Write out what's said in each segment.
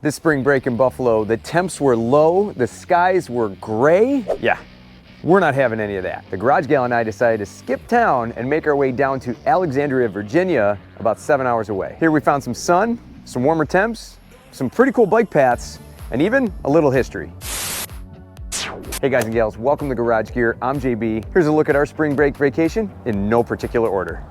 This spring break in Buffalo, the temps were low, the skies were gray. Yeah, we're not having any of that. The Garage Gal and I decided to skip town and make our way down to Alexandria, Virginia, about 7 hours away. Here we found some sun, some warmer temps, some pretty cool bike paths, and even a little history. Hey guys and gals, welcome to Garage Gear. I'm JB. Here's a look at our spring break vacation in no particular order.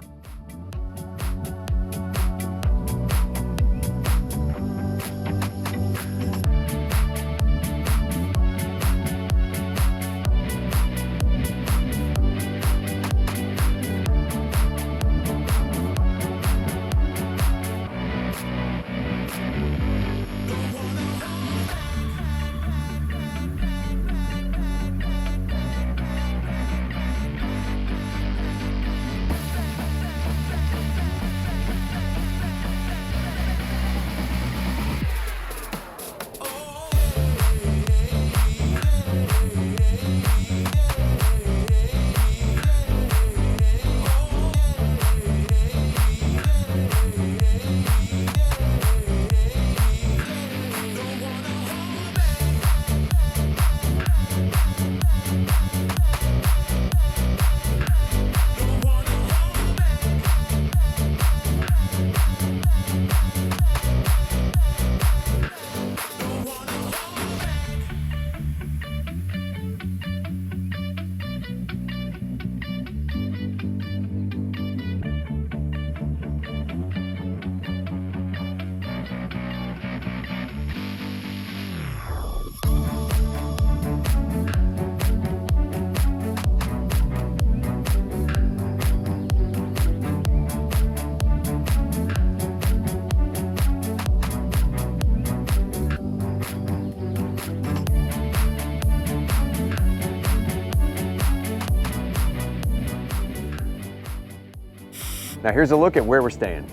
Now here's a look at where we're staying.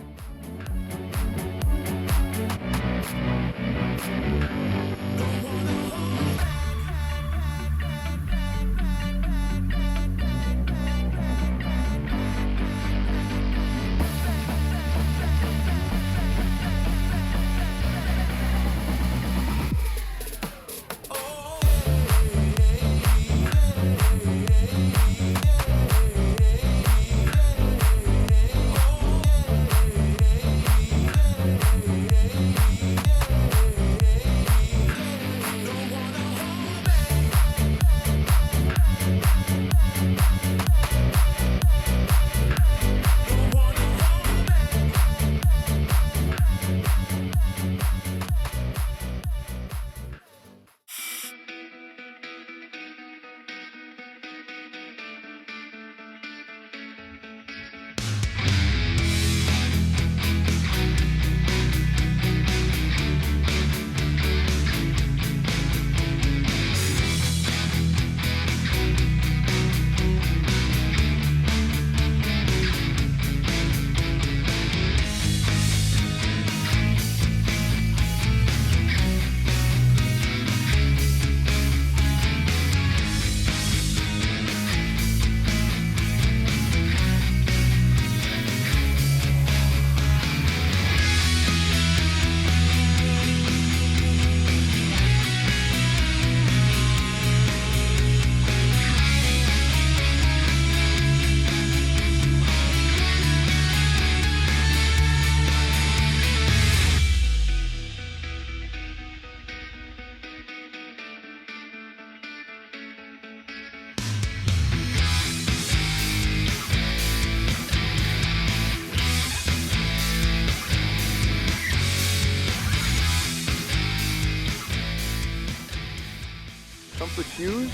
Comfort Shoes?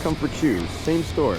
Comfort Shoes, same store.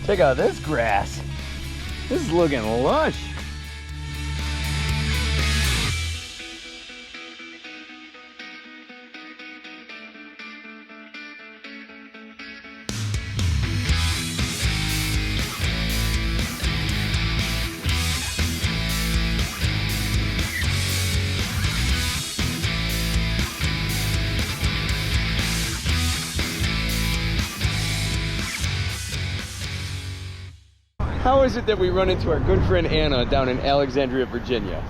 Check out this grass. This is looking lush. How is it that we run into our good friend Anna down in Alexandria, Virginia?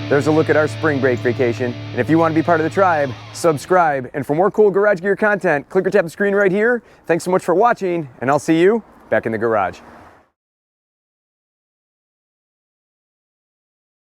There's a look at our spring break vacation. And if you want to be part of the tribe, subscribe. And for more cool garage gear content, click or tap the screen right here. Thanks so much for watching, and I'll see you back in the garage.